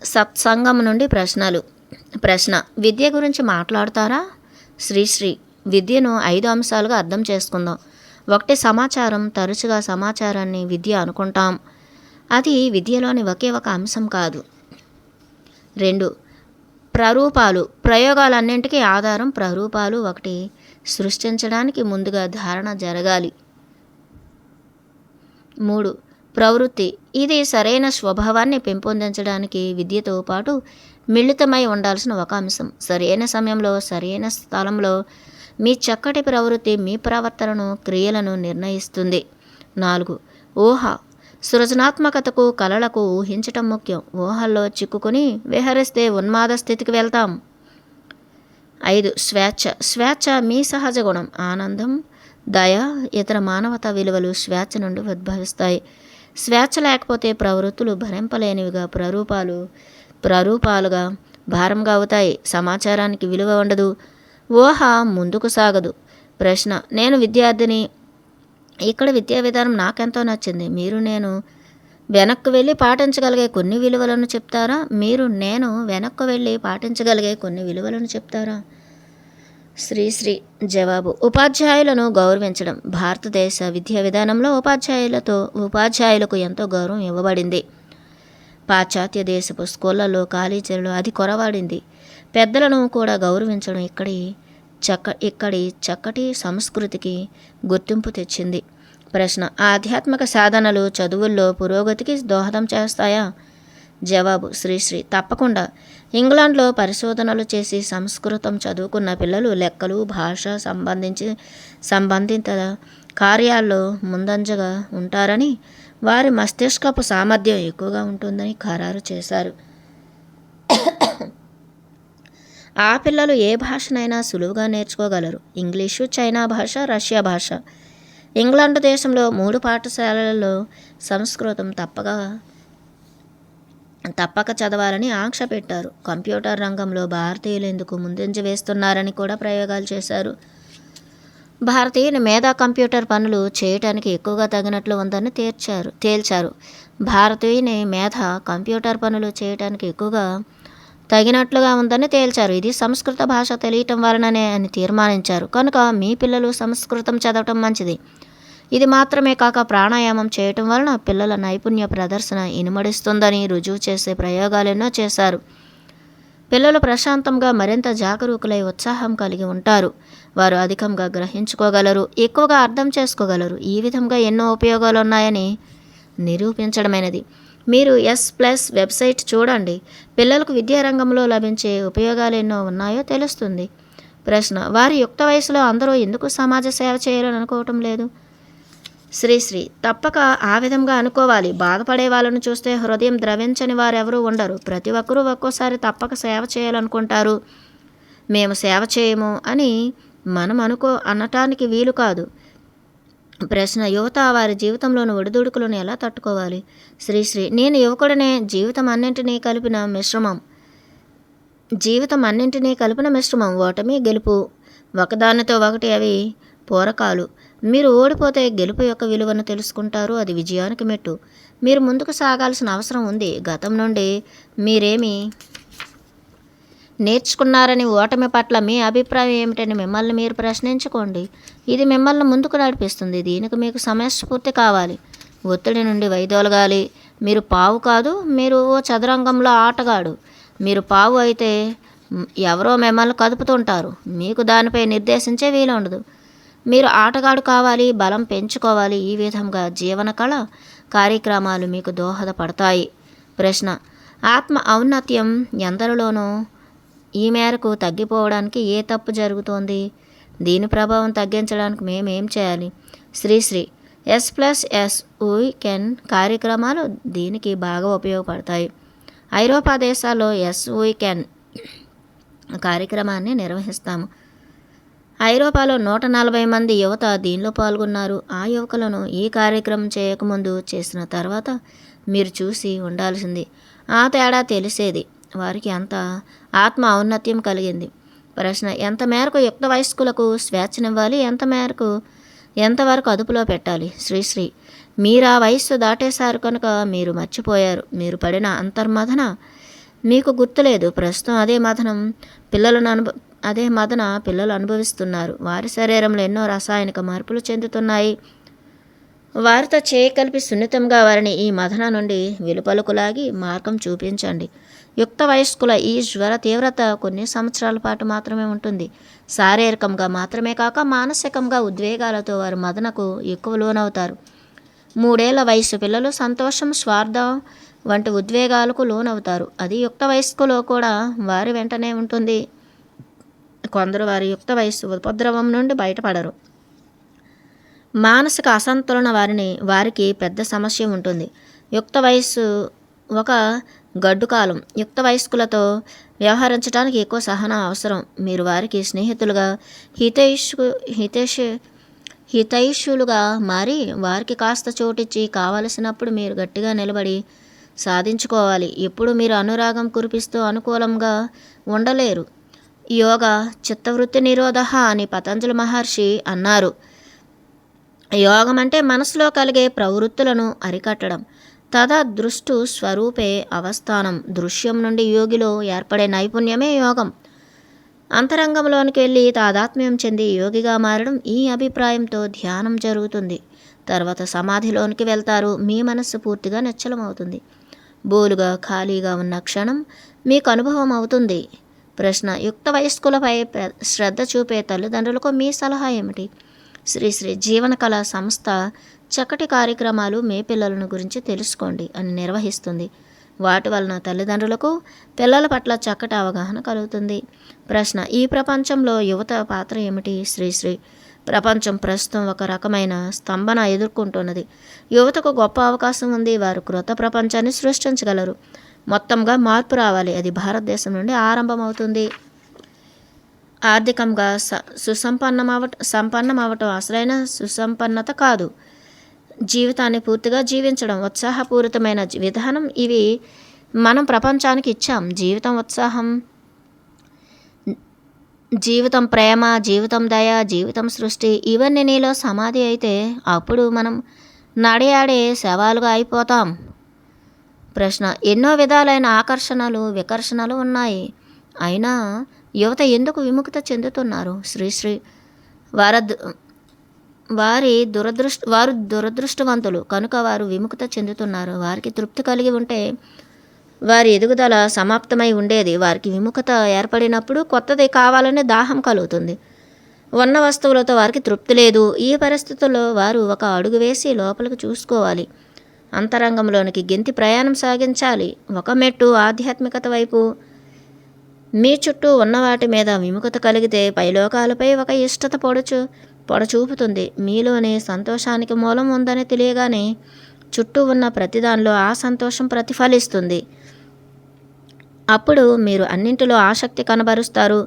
సత్సంగం నుండి ప్రశ్న: విద్య గురించి మాట్లాడతారా? శ్రీశ్రీ: విద్యను 5 అంశాలుగా అర్థం చేసుకుందాం. 1. సమాచారం. తరచుగా సమాచారాన్ని విద్య అనుకుంటాం. అది విద్యలోని ఒకే ఒక అంశం కాదు. 2. ప్రరూపాలు. ప్రయోగాలన్నింటికీ ఆధారం ప్రరూపాలు. 1 సృష్టించడానికి ముందుగా ధారణ జరగాలి. 3. ప్రవృత్తి. ఇది సరైన స్వభావాన్ని పెంపొందించడానికి విద్యతో పాటు మిళితమై ఉండాల్సిన ఒక అంశం. సరైన సమయంలో సరైన స్థలంలో మీ చక్కటి ప్రవృత్తి మీ ప్రవర్తనను, క్రియలను నిర్ణయిస్తుంది. 4. ఊహ. సృజనాత్మకతకు, కలలకు ఊహించటం ముఖ్యం. ఊహల్లో చిక్కుకుని విహరిస్తే ఉన్మాద స్థితికి వెళ్తాం. 5. స్వేచ్ఛ. స్వేచ్ఛ మీ సహజ గుణం. ఆనందం, దయ, ఇతర మానవతా విలువలు స్వేచ్ఛ నుండి ఉద్భవిస్తాయి. స్వేచ్ఛ లేకపోతే ప్రవృత్తులు భరింపలేనివిగా, ప్రరూపాలుగా భారంగా అవుతాయి. సమాచారానికి విలువ ఉండదు. ఊహ ముందుకు సాగదు. ప్రశ్న: నేను విద్యార్థిని. ఇక్కడ విద్యా విధానం నాకెంతో నచ్చింది. మీరు నేను వెనక్కు వెళ్ళి పాటించగలిగే కొన్ని విలువలను చెప్తారా? శ్రీశ్రీ జవాబు: ఉపాధ్యాయులను గౌరవించడం. భారతదేశ విద్యా విధానంలో ఉపాధ్యాయులకు ఎంతో గౌరవం ఇవ్వబడింది. పాశ్చాత్య దేశపు స్కూళ్లలో, కాలేజీలలో అది కొరవాడింది. పెద్దలను కూడా గౌరవించడం ఇక్కడి చక్కటి సంస్కృతికి గుర్తింపు తెచ్చింది. ప్రశ్న: ఆధ్యాత్మిక సాధనలు చదువుల్లో పురోగతికి దోహదం చేస్తాయా? జవాబు: శ్రీశ్రీ: తప్పకుండా. ఇంగ్లాండ్లో పరిశోధనలు చేసి సంస్కృతం చదువుకున్న పిల్లలు లెక్కలు, భాష సంబంధిత కార్యాల్లో ముందంజగా ఉంటారని, వారి మస్తిష్కపు సామర్థ్యం ఎక్కువగా ఉంటుందని ఖరారు చేశారు. ఆ పిల్లలు ఏ భాషనైనా సులువుగా నేర్చుకోగలరు. ఇంగ్లీషు, చైనా భాష, రష్యా భాష. ఇంగ్లాండ్ దేశంలో 3 పాఠశాలలలో సంస్కృతం తప్పక చదవాలని ఆంక్ష పెట్టారు. కంప్యూటర్ రంగంలో భారతీయులు ఎందుకు ముందంజ వేస్తున్నారని కూడా ప్రయోగాలు చేశారు. భారతీయుని మేధా కంప్యూటర్ పనులు చేయటానికి ఎక్కువగా తగినట్లు ఉందని తేల్చారు. భారతీయుని మేధ కంప్యూటర్ పనులు చేయటానికి ఎక్కువగా తగినట్లుగా ఉందని తేల్చారు. ఇది సంస్కృత భాష తెలియటం వలననే అని తీర్మానించారు. కనుక మీ పిల్లలు సంస్కృతం చదవటం మంచిది. ఇది మాత్రమే కాక ప్రాణాయామం చేయటం వలన పిల్లల నైపుణ్య ప్రదర్శన ఇనుమడిస్తుందని రుజువు చేసే ప్రయోగాలెన్నో చేశారు. పిల్లలు ప్రశాంతంగా, మరింత జాగరూకులై ఉత్సాహం కలిగి ఉంటారు. వారు అధికంగా గ్రహించుకోగలరు, ఎక్కువగా అర్థం చేసుకోగలరు. ఈ విధంగా ఎన్నో ఉపయోగాలు ఉన్నాయని నిరూపించడమైనది. మీరు S+ వెబ్సైట్ చూడండి. పిల్లలకు విద్యారంగంలో లభించే ఉపయోగాలు ఎన్నో ఉన్నాయో తెలుస్తుంది. ప్రశ్న: వారి యుక్త వయసులో అందరూ ఎందుకు సమాజ సేవ చేయాలని అనుకోవటం లేదు? శ్రీశ్రీ: తప్పక ఆ విధంగా అనుకోవాలి. బాధపడే వాళ్ళను చూస్తే హృదయం ద్రవించని వారెవరూ ఉండరు. ప్రతి ఒక్కరూ ఒక్కోసారి తప్పక సేవ చేయాలనుకుంటారు. మేము సేవ చేయము అని మనం అనటానికి వీలు కాదు. ప్రశ్న: యువత వారి జీవితంలోని ఒడిదుడుకులను ఎలా తట్టుకోవాలి? శ్రీశ్రీ: నేను యువకుడనే. జీవితం అన్నింటినీ కలిపిన మిశ్రమం. ఓటమి, గెలుపు ఒకదానితో ఒకటి, అవి పూరకాలు. మీరు ఓడిపోతే గెలుపు యొక్క విలువను తెలుసుకుంటారు. అది విజయానికి మెట్టు. మీరు ముందుకు సాగాల్సిన అవసరం ఉంది. గతం నుండి మీరేమి నేర్చుకున్నారని, ఓటమి పట్ల మీ అభిప్రాయం ఏమిటని మిమ్మల్ని మీరు ప్రశ్నించుకోండి. ఇది మిమ్మల్ని ముందుకు నడిపిస్తుంది. దీనికి మీకు సమయస్ఫూర్తి కావాలి. ఒత్తిడి నుండి వైదొలగాలి. మీరు పావు కాదు, మీరు ఓ చదరంగంలో ఆటగాడు. మీరు పావు అయితే ఎవరో మిమ్మల్ని కదుపుతుంటారు. మీకు దానిపై నిర్దేశించే వీలు ఉండదు. మీరు ఆటగాడు కావాలి, బలం పెంచుకోవాలి. ఈ విధంగా జీవన కళ కార్యక్రమాలు మీకు దోహదపడతాయి. ప్రశ్న: ఆత్మ ఔన్నత్యం ఎందరిలోనూ ఈ మేరకు తగ్గిపోవడానికి ఏ తప్పు జరుగుతోంది? దీని ప్రభావం తగ్గించడానికి మేమేం చేయాలి? శ్రీశ్రీ: S+S వీకెండ్ కార్యక్రమాలు దీనికి బాగా ఉపయోగపడతాయి. ఐరోపా దేశాల్లో S వీకెండ్ కార్యక్రమాన్ని నిర్వహిస్తాము. ఐరోపాలో 140 మంది యువత దీనిలో పాల్గొన్నారు. ఆ యువకులను ఈ కార్యక్రమం చేయకముందు, చేసిన తర్వాత మీరు చూసి ఉండాల్సింది. ఆ తేడా తెలిసేది. వారికి అంత ఆత్మ ఔన్నత్యం కలిగింది. ప్రశ్న: ఎంత మేరకు యుక్త వయస్కులకు స్వేచ్ఛనివ్వాలి? ఎంతవరకు అదుపులో పెట్టాలి? శ్రీశ్రీ: మీరు ఆ వయస్సు దాటేశారు కనుక మీరు మర్చిపోయారు. మీరు పడిన అంతర్మథన మీకు గుర్తులేదు. ప్రస్తుతం అదే మదన పిల్లలు అనుభవిస్తున్నారు. వారి శరీరంలో ఎన్నో రసాయనిక మార్పులు చెందుతున్నాయి. వారితో చేయి కలిపి సున్నితంగా వారిని ఈ మదన నుండి వెలుపలకులాగి మార్గం చూపించండి. యుక్త వయస్కుల ఈ జ్వర తీవ్రత కొన్ని సంవత్సరాల పాటు మాత్రమే ఉంటుంది. శారీరకంగా మాత్రమే కాక మానసికంగా ఉద్వేగాలతో వారు మదనకు ఎక్కువ లోనవుతారు. 3 ఏళ్ల వయసు పిల్లలు సంతోషం, స్వార్థం వంటి ఉద్వేగాలకు లోనవుతారు. అది యుక్త వయస్కులో కూడా వారి వెంటనే ఉంటుంది. కొందరు వారి యుక్త వయస్సు ఉపద్రవం నుండి బయటపడరు. మానసిక అసంతులన వారికి పెద్ద సమస్య ఉంటుంది. యుక్త వయస్సు ఒక గడ్డు కాలం. యుక్త వయస్కులతో వ్యవహరించడానికి ఎక్కువ సహనం అవసరం. మీరు వారికి స్నేహితులుగా హితైషులుగా మారి వారికి కాస్త చోటిచ్చి కావలసినప్పుడు మీరు గట్టిగా నిలబడి సాధించుకోవాలి. ఎప్పుడు మీరు అనురాగం కురిపిస్తూ అనుకూలంగా ఉండలేరు. యోగ చిత్తవృత్తి నిరోధ అని పతంజలి మహర్షి అన్నారు. యోగం అంటే మనసులో కలిగే ప్రవృత్తులను అరికట్టడం. తదా దృష్టు స్వరూపే అవస్థానం. దృశ్యం నుండి యోగిలో ఏర్పడే నైపుణ్యమే యోగం. అంతరంగంలోనికి వెళ్ళి తాదాత్మ్యం చెంది యోగిగా మారడం. ఈ అభిప్రాయంతో ధ్యానం జరుగుతుంది. తర్వాత సమాధిలోనికి వెళ్తారు. మీ మనస్సు పూర్తిగా నిశ్చలమవుతుంది. బోలుగా ఖాళీగా ఉన్న క్షణం మీకు అనుభవం అవుతుంది. ప్రశ్న: యుక్త వయస్కులపై శ్రద్ధ చూపే తల్లిదండ్రులకు మీ సలహా ఏమిటి? శ్రీశ్రీ జీవన కళా సంస్థ చక్కటి కార్యక్రమాలు మీ పిల్లలను గురించి తెలుసుకోండి అని నిర్వహిస్తుంది. వాటి వలన తల్లిదండ్రులకు పిల్లల పట్ల చక్కటి అవగాహన కలుగుతుంది. ప్రశ్న: ఈ ప్రపంచంలో యువత పాత్ర ఏమిటి? శ్రీశ్రీ ప్రపంచం ప్రస్తుతం ఒక రకమైన స్తంభన ఎదుర్కొంటున్నది. యువతకు గొప్ప అవకాశం ఉంది. వారు క్రొత్త ప్రపంచాన్ని సృష్టించగలరు. మొత్తంగా మార్పు రావాలి. అది భారతదేశం నుండి ఆరంభమవుతుంది. ఆర్థికంగా సంపన్నమవటం అసలైన సుసంపన్నత కాదు. జీవితాన్ని పూర్తిగా జీవించడం ఉత్సాహపూరితమైన విధానం. ఇవి మనం ప్రపంచానికి ఇచ్చాం. జీవితం ఉత్సాహం, జీవితం ప్రేమ, జీవితం దయ, జీవితం సృష్టి ఇవన్నీ నీలో సమాధి అయితే అప్పుడు మనం నడియాడే శవాలుగా అయిపోతాం. ప్రశ్న: ఎన్నో విధాలైన వికర్షణలు ఉన్నాయి. అయినా యువత ఎందుకు విముఖత చెందుతున్నారు? శ్రీశ్రీ వారు దురదృష్టవంతులు కనుక వారు విముఖత చెందుతున్నారు. వారికి తృప్తి కలిగి ఉంటే వారి ఎదుగుదల సమాప్తమై ఉండేది. వారికి విముఖత ఏర్పడినప్పుడు కొత్తది కావాలనే దాహం కలుగుతుంది. ఉన్న వస్తువులతో వారికి తృప్తి లేదు. ఈ పరిస్థితుల్లో వారు ఒక అడుగు వేసి లోపలికి చూసుకోవాలి. అంతరంగంలోనికి గెంతి ప్రయాణం సాగించాలి. ఒక మెట్టు ఆధ్యాత్మికత వైపు. మీ చుట్టూ ఉన్న వాటి మీద విముఖత కలిగితే పైలోకాలపై ఒక ఇష్టత పొడచూపుతుంది. మీలోనే సంతోషానికి మూలం ఉందని తెలియగానే చుట్టూ ఉన్న ప్రతిదానిలో ఆ సంతోషం ప్రతిఫలిస్తుంది. అప్పుడు మీరు అన్నింటిలో ఆసక్తి కనబరుస్తారు.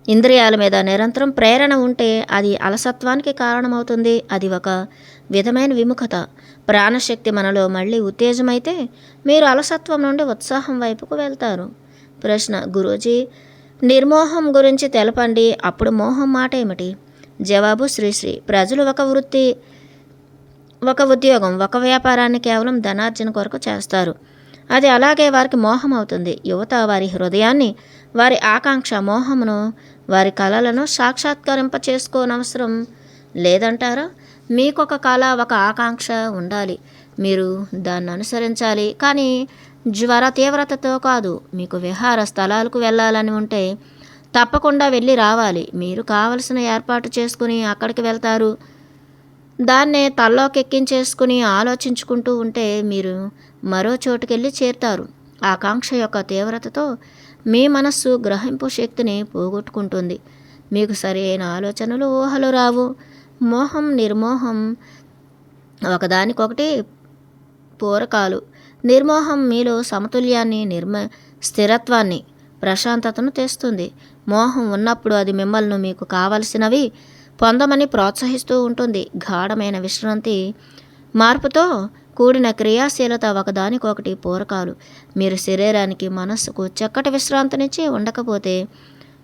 ఇంద్రియాల మీద నిరంతరం ప్రేరణ ఉంటే అది అలసత్వానికి కారణమవుతుంది. అది ఒక విధమైన విముఖత. ప్రాణశక్తి మనలో మళ్ళీ ఉత్తేజమైతే మీరు అలసత్వం నుండి ఉత్సాహం వైపుకు వెళ్తారు. ప్రశ్న: గురూజీ నిర్మోహం గురించి తెలపండి. అప్పుడు మోహం మాట ఏమిటి? జవాబు: శ్రీశ్రీ ప్రజలు ఒక వృత్తి, ఒక ఉద్యోగం, ఒక వ్యాపారాన్ని కేవలం ధనార్జన కొరకు చేస్తారు. అది అలాగే వారికి మోహం అవుతుంది. యువత వారి హృదయాన్ని, వారి ఆకాంక్ష, మోహమును, వారి కళలను సాక్షాత్కరింప చేసుకోనవసరం లేదంటారా? మీకొక కళ, ఒక ఆకాంక్ష ఉండాలి. మీరు దాన్ని అనుసరించాలి. కానీ జ్వర తీవ్రతతో కాదు. మీకు విహార స్థలాలకు వెళ్ళాలని ఉంటే తప్పకుండా వెళ్ళి రావాలి. మీరు కావలసిన ఏర్పాటు చేసుకుని అక్కడికి వెళ్తారు. దాన్నే తల్లోకెక్కించేసుకుని ఆలోచించుకుంటూ ఉంటే మీరు మరో చోటుకెళ్ళి చేరుతారు. ఆకాంక్ష యొక్క తీవ్రతతో మీ మనస్సు గ్రహింపు శక్తిని పోగొట్టుకుంటుంది. మీకు సరి అయిన ఆలోచనలు, ఊహలు రావు. మోహం, నిర్మోహం ఒకదానికొకటి పూరకాలు. నిర్మోహం మీలో సమతుల్యాన్ని, స్థిరత్వాన్ని, ప్రశాంతతను తెస్తుంది. మోహం ఉన్నప్పుడు అది మిమ్మల్ని మీకు కావలసినవి పొందమని ప్రోత్సహిస్తూ ఉంటుంది. గాఢమైన విశ్రాంతి, మార్పుతో కూడిన క్రియాశీలత ఒకదానికొకటి పూరకాలు. మీరు శరీరానికి, మనస్సుకు చక్కటి విశ్రాంతినిచ్చి ఉండకపోతే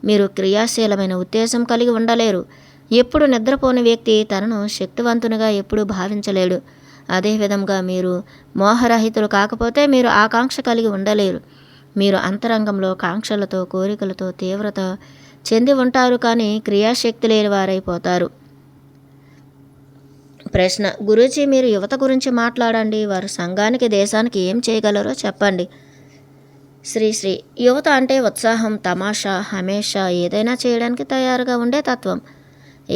మీరు క్రియాశీలమైన ఉత్తేజం కలిగి ఉండలేరు. ఎప్పుడు నిద్రపోని వ్యక్తి తనను శక్తివంతునిగా ఎప్పుడూ భావించలేడు. అదేవిధంగా మీరు మోహరహితులు కాకపోతే మీరు ఆకాంక్ష కలిగి ఉండలేరు. మీరు అంతరంగంలో కాంక్షలతో, కోరికలతో తీవ్రత చెంది ఉంటారు, కానీ క్రియాశక్తి లేని వారైపోతారు. ప్రశ్న: గురూజీ, మీరు యువత గురించి మాట్లాడండి. వారు సంఘానికి, దేశానికి ఏం చేయగలరో చెప్పండి. శ్రీశ్రీ: యువత అంటే ఉత్సాహం, తమాషా, హమేషా ఏదైనా చేయడానికి తయారుగా ఉండే తత్వం.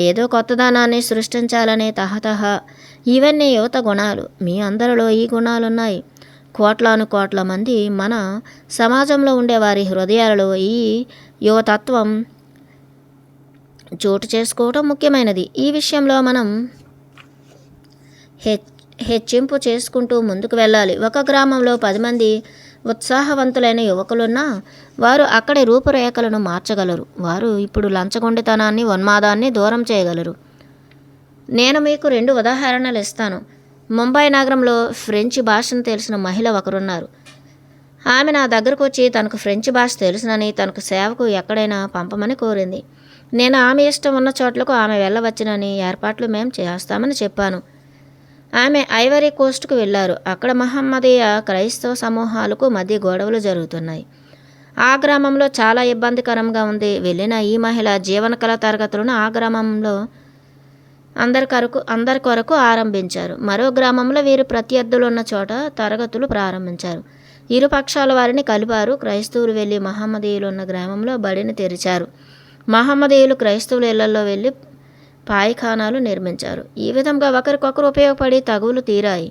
ఏదో కొత్తదనాన్ని సృష్టించాలనే తహతహ. ఇవన్నీ యువత గుణాలు. మీ అందరిలో ఈ గుణాలున్నాయి. కోట్లాను కోట్ల మంది మన సమాజంలో ఉండే వారి హృదయాలలో ఈ యువతత్వం చోటు చేసుకోవటం ముఖ్యమైనది. ఈ విషయంలో మనం హెచ్చింపు చేసుకుంటూ ముందుకు వెళ్ళాలి. ఒక గ్రామంలో 10 మంది ఉత్సాహవంతులైన యువకులున్నా వారు అక్కడి రూపురేఖలను మార్చగలరు. వారు ఇప్పుడు లంచగొండితనాన్ని, ఉన్మాదాన్ని దూరం చేయగలరు. నేను మీకు 2 ఉదాహరణలు ఇస్తాను. ముంబై నగరంలో ఫ్రెంచి భాషను తెలిసిన మహిళ ఒకరున్నారు. ఆమె నా దగ్గరకు వచ్చి తనకు ఫ్రెంచి భాష తెలుసునని, తనకు సేవకు ఎక్కడైనా పంపమని కోరింది. నేను ఆమె ఇష్టం ఉన్న చోట్లకు ఆమె వెళ్ళవచ్చునని, ఏర్పాట్లు మేము చేస్తామని చెప్పాను. ఆమె ఐవరీ కోస్ట్కు వెళ్ళారు. అక్కడ మహమ్మదీయ క్రైస్తవ సమూహాలకు మధ్య గొడవలు జరుగుతున్నాయి. ఆ గ్రామంలో చాలా ఇబ్బందికరంగా ఉంది. వెళ్ళిన ఈ మహిళ జీవనకళ తరగతులను ఆ గ్రామంలో అందరి కొరకు ఆరంభించారు. మరో గ్రామంలో వీరు ప్రత్యర్థులు ఉన్న చోట తరగతులు ప్రారంభించారు. ఇరు పక్షాల వారిని కలిపారు. క్రైస్తవులు వెళ్ళి మహమ్మదీయులు ఉన్న గ్రామంలో బడిని తెరిచారు. మహమ్మదీయులు క్రైస్తవుల ఇళ్లలో వెళ్ళి పాయిఖానాలు నిర్మించారు. ఈ విధంగా ఒకరికొకరు ఉపయోగపడి తగువులు తీరాయి.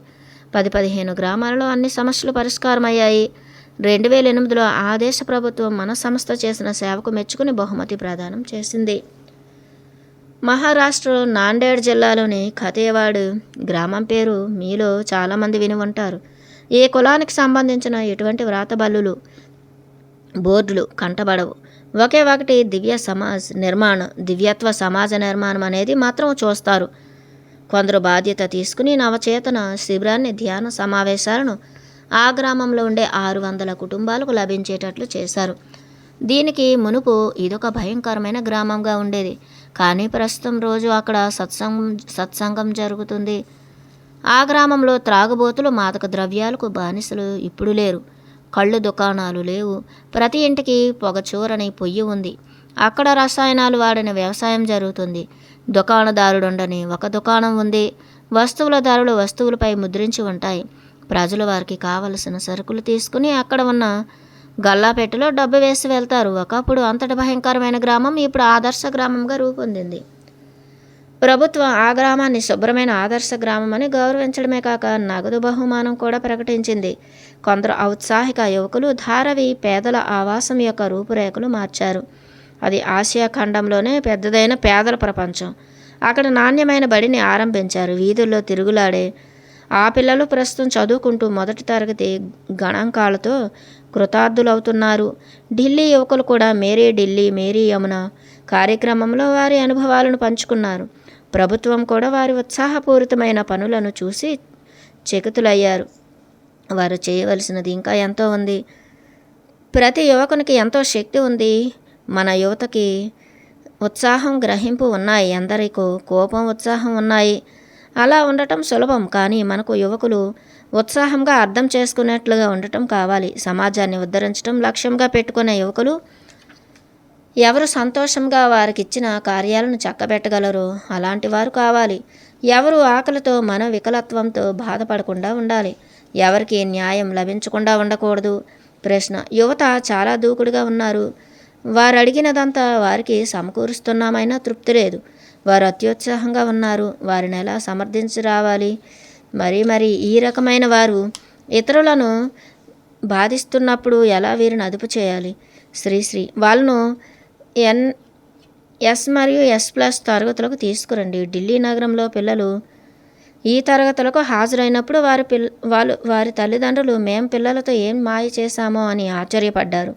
10-15 గ్రామాలలో అన్ని సమస్యలు పరిష్కారమయ్యాయి. 2008లో ఆ దేశ ప్రభుత్వం మన సంస్థ చేసిన సేవకు మెచ్చుకుని బహుమతి ప్రదానం చేసింది. మహారాష్ట్రలో నాందేడ్ జిల్లాలోని ఖతేవాడ్ గ్రామం పేరు మీలో చాలామంది విని ఉంటారు. ఏ కులానికి సంబంధించిన ఎటువంటి వ్రాతబల్లులు, బోర్డులు కంటబడవు. ఒకే ఒకటి దివ్యత్వ సమాజ నిర్మాణం అనేది మాత్రం చూస్తారు. కొందరు బాధ్యత తీసుకుని నవచేతన శిబిరాన్ని, ధ్యాన సమావేశాలను ఆ గ్రామంలో ఉండే 600 కుటుంబాలకు లభించేటట్లు చేశారు. దీనికి మునుపు ఇదొక భయంకరమైన గ్రామంగా ఉండేది. కానీ ప్రస్తుతం రోజు అక్కడ సత్సంగం జరుగుతుంది. ఆ గ్రామంలో త్రాగుబోతులు, మాదక ద్రవ్యాలకు బానిసలు ఇప్పుడు లేరు. కళ్ళు దుకాణాలు లేవు. ప్రతి ఇంటికి పొగచూరని పొయ్యి ఉంది. అక్కడ రసాయనాలు వాడిన వ్యవసాయం జరుగుతుంది. దుకాణదారుడుండని ఒక దుకాణం ఉంది. వస్తువుల ధరలు వస్తువులపై ముద్రించి ఉంటాయి. ప్రజలు వారికి కావలసిన సరుకులు తీసుకుని అక్కడ ఉన్న గల్లాపెట్టెలో డబ్బు వేసి వెళ్తారు. ఒకప్పుడు అంతటి భయంకరమైన గ్రామం ఇప్పుడు ఆదర్శ గ్రామంగా రూపొందింది. ప్రభుత్వం ఆ గ్రామాన్ని శుభ్రమైన ఆదర్శ గ్రామం అని గౌరవించడమే కాక నగదు బహుమానం కూడా ప్రకటించింది. కొందరు ఔత్సాహిక యువకులు ధారావి పేదల ఆవాసం యొక్క రూపురేఖలు మార్చారు. అది ఆసియా ఖండంలోనే పెద్దదైన పేదల ప్రపంచం. అక్కడ నాణ్యమైన బడిని ఆరంభించారు. వీధుల్లో తిరుగులాడే ఆ పిల్లలు ప్రస్తుతం చదువుకుంటూ మొదటి తరగతి గణాంకాలతో కృతార్థులవుతున్నారు. ఢిల్లీ యువకులు కూడా మేరీ ఢిల్లీ, మేరీ యమున కార్యక్రమంలో వారి అనుభవాలను పంచుకున్నారు. ప్రభుత్వం కూడా వారి ఉత్సాహపూరితమైన పనులను చూసి చకితులయ్యారు. వారు చేయవలసినది ఇంకా ఎంతో ఉంది. ప్రతి యువకునికి ఎంతో శక్తి ఉంది. మన యువతకి ఉత్సాహం, గ్రహింపు ఉన్నాయి. ఎందరికో కోపం, ఉత్సాహం ఉన్నాయి. అలా ఉండటం సులభం. కానీ మనకు యువకులు ఉత్సాహంగా అర్థం చేసుకునేట్లుగా ఉండటం కావాలి. సమాజాన్ని ఉద్ధరించడం లక్ష్యంగా పెట్టుకునే యువకులు ఎవరు సంతోషంగా వారికిచ్చిన కార్యాలను చక్కబెట్టగలరో అలాంటి వారు కావాలి. ఎవరు ఆకలితో, మన వికలత్వంతో బాధపడకుండా ఉండాలి. ఎవరికి న్యాయం లభించకుండా ఉండకూడదు. ప్రశ్న: యువత చాలా దూకుడుగా ఉన్నారు. వారు అడిగినదంతా వారికి సమకూరుస్తున్నామైనా తృప్తి లేదు. వారు అత్యుత్సాహంగా ఉన్నారు. వారిని ఎలా సమర్థించి రావాలి? మరి ఈ రకమైన వారు ఇతరులను బాధిస్తున్నప్పుడు ఎలా వీరిని అదుపు చేయాలి? శ్రీశ్రీ: వాళ్ళను ఎస్ మరియు S+ తరగతులకు తీసుకురండి. ఢిల్లీ నగరంలో పిల్లలు ఈ తరగతులకు హాజరైనప్పుడు వారి తల్లిదండ్రులు మేం పిల్లలతో ఏం మాయ చేశామో అని ఆశ్చర్యపడ్డారు.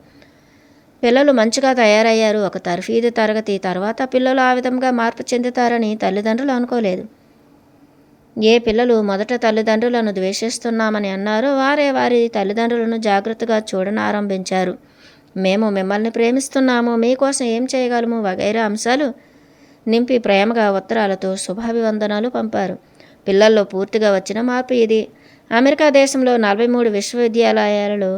పిల్లలు మంచిగా తయారయ్యారు. ఒక తర్ఫీదు తరగతి తర్వాత పిల్లలు ఆ విధంగా మార్పు చెందుతారని తల్లిదండ్రులు అనుకోలేదు. ఏ పిల్లలు మొదట తల్లిదండ్రులను ద్వేషిస్తున్నామని అన్నారో వారే వారి తల్లిదండ్రులను జాగ్రత్తగా చూడనారంభించారు. మేము మిమ్మల్ని ప్రేమిస్తున్నాము, మీకోసం ఏం చేయగలము వగైరా అంశాలు నింపి ప్రేమగా ఉత్తరాలతో శుభాభివందనాలు పంపారు. పిల్లల్లో పూర్తిగా వచ్చిన మార్పు ఇది. అమెరికా దేశంలో 43 విశ్వవిద్యాలయాలలో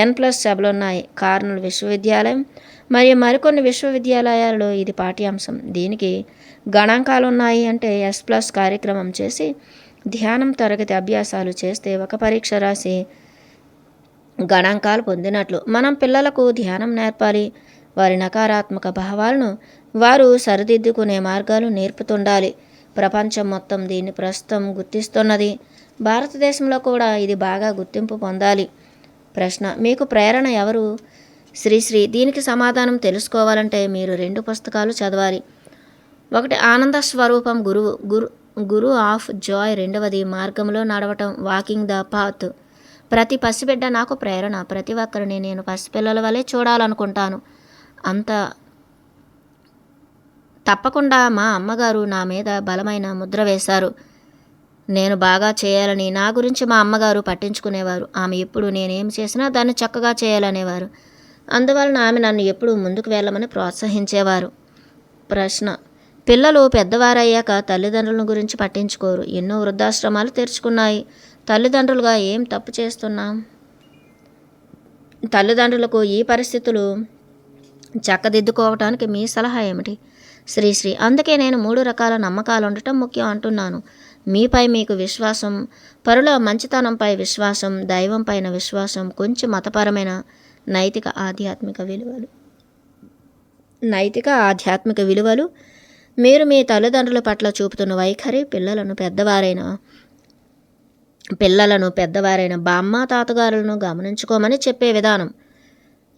N+ సభలున్నాయి. కార్నెల్ విశ్వవిద్యాలయం మరియు మరికొన్ని విశ్వవిద్యాలయాలలో ఇది పాఠ్యాంశం. దీనికి గణాంకాలున్నాయి. అంటే S+ కార్యక్రమం చేసి ధ్యానం తరగతి అభ్యాసాలు చేస్తే ఒక పరీక్ష రాసి గణాంకాలు పొందినట్లు. మనం పిల్లలకు ధ్యానం నేర్పాలి. వారి నకారాత్మక భావాలను వారు సరిదిద్దుకునే మార్గాలు నేర్పుతుండాలి. ప్రపంచం మొత్తం దీన్ని ప్రస్తుతం గుర్తిస్తున్నది. భారతదేశంలో కూడా ఇది బాగా గుర్తింపు పొందాలి. ప్రశ్న: మీకు ప్రేరణ ఎవరు? శ్రీశ్రీ. దీనికి సమాధానం తెలుసుకోవాలంటే మీరు 2 పుస్తకాలు చదవాలి. ఒకటి ఆనంద స్వరూపం గురు ఆఫ్ జాయ్, రెండవది మార్గంలో నడవటం, వాకింగ్ ద పాత్. ప్రతి పసిబిడ్డ నాకు ప్రేరణ. ప్రతి ఒక్కరిని నేను పసిపిల్లల వలె చూడాలనుకుంటాను. అంత తప్పకుండా మా అమ్మగారు నా మీద బలమైన ముద్ర వేశారు. నేను బాగా చేయాలని నా గురించి మా అమ్మగారు పట్టించుకునేవారు. ఆమె ఎప్పుడు నేనేం చేసినా దాన్ని చక్కగా చేయాలనేవారు. అందువలన ఆమె నన్ను ఎప్పుడూ ముందుకు వెళ్ళమని ప్రోత్సహించేవారు. ప్రశ్న: పిల్లలు పెద్దవారయ్యాక తల్లిదండ్రుల గురించి పట్టించుకోరు. ఎన్నో వృద్ధాశ్రమాలు తెరుచుకున్నాయి. తల్లిదండ్రులుగా ఏం తప్పు చేస్తున్నాం? తల్లిదండ్రులకు ఈ పరిస్థితులు చక్కదిద్దుకోవటానికి మీ సలహా ఏమిటి? శ్రీశ్రీ. అందుకే నేను 3 రకాల నమ్మకాలు ఉండటం ముఖ్యం అంటున్నాను. మీపై మీకు విశ్వాసం, పరుల మంచితనంపై విశ్వాసం, దైవం పైన విశ్వాసం, కొంచెం మతపరమైన నైతిక ఆధ్యాత్మిక విలువలు, మీరు మీ తల్లిదండ్రుల పట్ల చూపుతున్న వైఖరి, పిల్లలను పెద్దవారైన బామ్మ తాతగారులను గమనించుకోమని చెప్పే విధానం,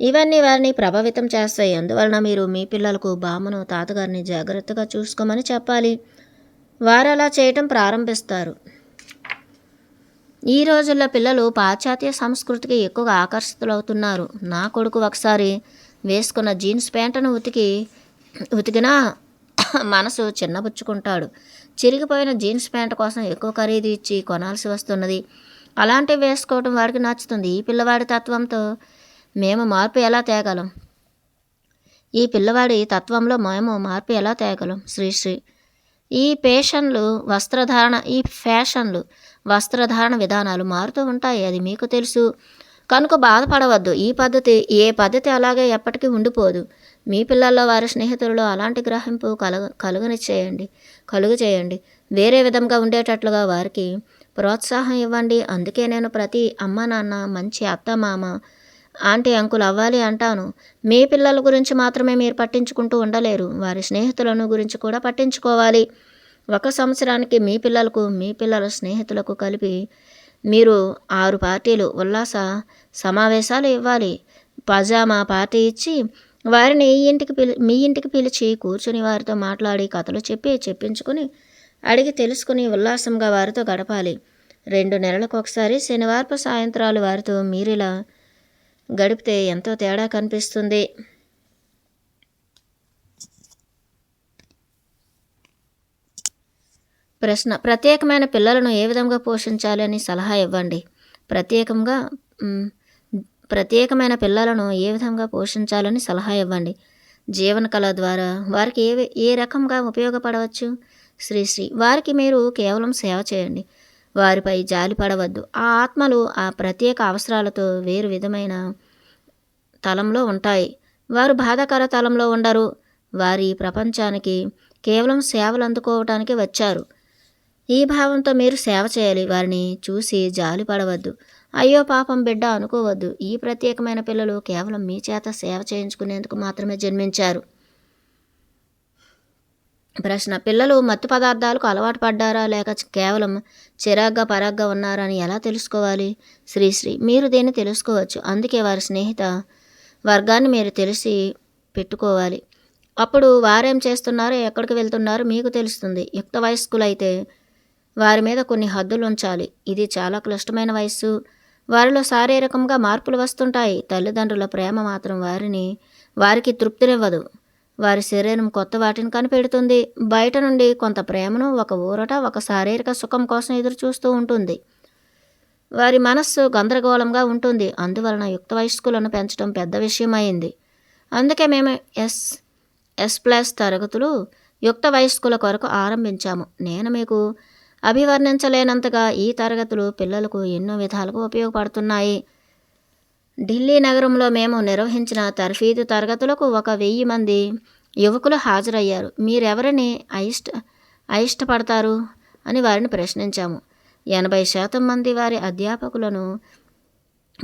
ఇవన్నీ వారిని ప్రభావితం చేస్తాయి. అందువలన మీరు మీ పిల్లలకు బామ్మను తాతగారిని జాగ్రత్తగా చూసుకోమని చెప్పాలి. వారు అలా చేయటం ప్రారంభిస్తారు. ఈ రోజుల్లో పిల్లలు పాశ్చాత్య సంస్కృతికి ఎక్కువగా ఆకర్షితులవుతున్నారు. నా కొడుకు ఒకసారి వేసుకున్న జీన్స్ ప్యాంటును ఉతికినా మనసు చిన్నబుచ్చుకుంటాడు. చిరిగిపోయిన జీన్స్ ప్యాంటు కోసం ఎక్కువ ఖరీదు ఇచ్చి కొనాల్సి వస్తున్నది. అలాంటివి వేసుకోవడం వాడికి నచ్చుతుంది. ఈ పిల్లవాడి తత్వంతో మేము మార్పు ఎలా తేగలం? శ్రీశ్రీ. ఈ ఫ్యాషన్లు వస్త్రధారణ విధానాలు మారుతూ ఉంటాయి. అది మీకు తెలుసు కనుక బాధపడవద్దు. ఏ పద్ధతి అలాగే ఎప్పటికీ ఉండిపోదు. మీ పిల్లల్లో వారి స్నేహితులలో అలాంటి గ్రహింపు కలుగు చేయండి. వేరే విధంగా ఉండేటట్లుగా వారికి ప్రోత్సాహం ఇవ్వండి. అందుకే నేను ప్రతి అమ్మ నాన్న మంచి అత్త మామ ఆంటీ అంకుల్ అవ్వాలి అంటాను. మీ పిల్లల గురించి మాత్రమే మీరు పట్టించుకుంటూ ఉండలేరు. వారి స్నేహితులను గురించి కూడా పట్టించుకోవాలి. 1 సంవత్సరానికి మీ పిల్లలకు మీ పిల్లల స్నేహితులకు కలిపి మీరు 6 పార్టీలు, ఉల్లాస సమావేశాలు ఇవ్వాలి. పజామా పార్టీ ఇచ్చి వారిని మీ ఇంటికి పిలిచి కూర్చుని వారితో మాట్లాడి కథలు చెప్పించుకుని అడిగి తెలుసుకుని ఉల్లాసంగా వారితో గడపాలి. 2 నెలలకు ఒకసారి శనివారపు సాయంత్రాలు వారితో మీరిలా గడిపితే ఎంతో తేడా కనిపిస్తుంది. ప్రశ్న: ప్రత్యేకమైన పిల్లలను ఏ విధంగా పోషించాలి అని సలహా ఇవ్వండి. ప్రత్యేకమైన పిల్లలను ఏ విధంగా పోషించాలని సలహా ఇవ్వండి. జీవన కళ ద్వారా వారికి ఏ రకంగా ఉపయోగపడవచ్చు? శ్రీశ్రీ. వారికి మీరు కేవలం సేవ చేయండి. వారిపై జాలి పడవద్దు. ఆ ఆత్మలు ఆ ప్రత్యేక అవసరాలతో వేరు విధమైన తలంలో ఉంటాయి. వారు బాధాకర తలంలో ఉండరు. వారి ప్రపంచానికి కేవలం సేవలు అందుకోవటానికి వచ్చారు. ఈ భావంతో మీరు సేవ చేయాలి. వారిని చూసి జాలి పడవద్దు. అయ్యో పాపం బిడ్డ అనుకోవద్దు. ఈ ప్రత్యేకమైన పిల్లలు కేవలం మీ చేత సేవ చేయించుకునేందుకు మాత్రమే జన్మించారు. ప్రశ్న: పిల్లలు మత్తు పదార్థాలకు అలవాటు పడ్డారా లేక కేవలం చిరాగ్గా పరాగ్గా ఉన్నారా అని ఎలా తెలుసుకోవాలి? శ్రీశ్రీ. మీరు దీన్ని తెలుసుకోవచ్చు. అందుకే వారి స్నేహిత వర్గాన్ని మీరు తెలిసి పెట్టుకోవాలి. అప్పుడు వారేం చేస్తున్నారో ఎక్కడికి వెళ్తున్నారో మీకు తెలుస్తుంది. యుక్త వయస్కులైతే వారి మీద కొన్ని హద్దులు ఉంచాలి. ఇది చాలా క్లిష్టమైన వయస్సు. వారిలో శారీరకంగా మార్పులు వస్తుంటాయి. తల్లిదండ్రుల ప్రేమ మాత్రం వారికి తృప్తినివ్వదు. వారి శరీరం కొత్త వాటిని కనిపెడుతుంది. బయట నుండి కొంత ప్రేమను, ఒక ఊరట, ఒక శారీరక సుఖం కోసం ఎదురు చూస్తూ ఉంటుంది. వారి మనస్సు గందరగోళంగా ఉంటుంది. అందువలన యుక్త వయస్కులను పెంచడం పెద్ద విషయం అయింది. అందుకే మేము S+ తరగతులు యుక్త వయస్కుల కొరకు ఆరంభించాము. నేను మీకు అభివర్ణించలేనంతగా ఈ తరగతులు పిల్లలకు ఎన్నో విధాలుగా ఉపయోగపడుతున్నాయి. ఢిల్లీ నగరంలో మేము నిర్వహించిన తర్ఫీదు తరగతులకు 1,000 మంది యువకులు హాజరయ్యారు. మీరెవరిని అయిష్టపడతారు అని వారిని ప్రశ్నించాము. 80% మంది వారి అధ్యాపకులను,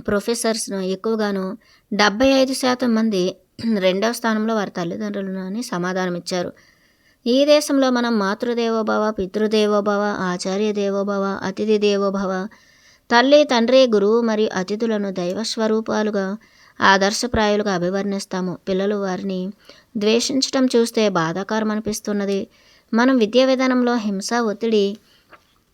ప్రొఫెసర్స్ను ఎక్కువగాను, 75% మంది రెండవ స్థానంలో వారి తల్లిదండ్రులను అని సమాధానమిచ్చారు. ఈ దేశంలో మనం మాతృదేవోభవ, పితృదేవోభవ, ఆచార్య దేవోభవ, అతిథి దేవోభవ, తల్లి, తండ్రి, గురువు మరియు అతిథులను దైవస్వరూపాలుగా, ఆదర్శప్రాయులుగా అభివర్ణిస్తాము. పిల్లలు వారిని ద్వేషించటం చూస్తే బాధాకరం అనిపిస్తున్నది. మనం విద్యా విధానంలో హింస, ఒత్తిడి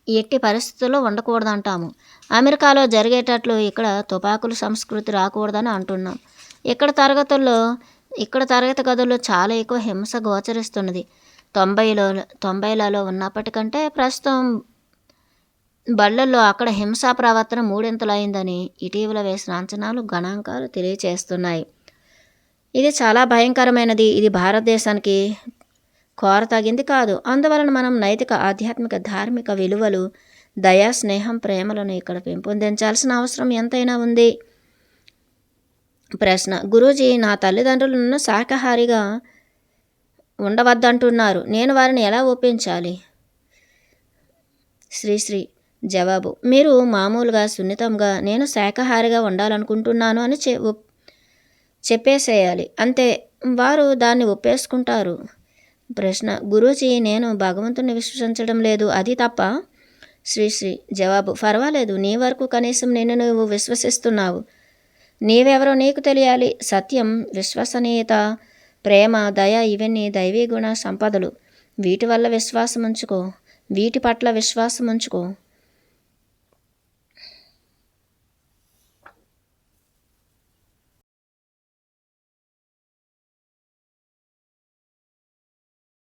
ఎట్టి పరిస్థితుల్లో ఉండకూడదంటాము. అమెరికాలో జరిగేటట్లు ఇక్కడ తుపాకుల సంస్కృతి రాకూడదని అంటున్నాం. ఇక్కడ తరగతి గదుల్లో చాలా ఎక్కువ హింస గోచరిస్తున్నది. 90లలో ఉన్నప్పటికంటే ప్రస్తుతం బళ్ళల్లో అక్కడ హింసా ప్రవర్తన 3 అయిందని ఇటీవల వేసిన అంచనాలు, గణాంకాలు తెలియచేస్తున్నాయి. ఇది చాలా భయంకరమైనది. ఇది భారతదేశానికి కోరతగింది కాదు. అందువలన మనం నైతిక, ఆధ్యాత్మిక, ధార్మిక విలువలు, దయా, స్నేహం, ప్రేమలను ఇక్కడ పెంపొందించాల్సిన అవసరం ఎంతైనా ఉంది. ప్రశ్న: గురూజీ, నా తల్లిదండ్రులు నన్ను శాకాహారిగా ఉండవద్దంటున్నారు. నేను వారిని ఎలా ఒప్పించాలి? శ్రీశ్రీ: జవాబు: మీరు మామూలుగా, సున్నితంగా నేను శాకాహారిగా ఉండాలనుకుంటున్నాను అని చెప్పేసేయాలి. అంతే, వారు దాన్ని ఒప్పేసుకుంటారు. ప్రశ్న: గురూజీ, నేను భగవంతుని విశ్వసించడం లేదు, అది తప్ప? శ్రీశ్రీ: జవాబు: పర్వాలేదు, నీ వరకు కనీసం నిన్ను నువ్వు విశ్వసిస్తున్నావు. నీవెవరో నీకు తెలియాలి. సత్యం, విశ్వసనీయత, ప్రేమ, దయ ఇవన్నీ దైవీ గుణ సంపదలు. వీటి పట్ల విశ్వాసం ఉంచుకో.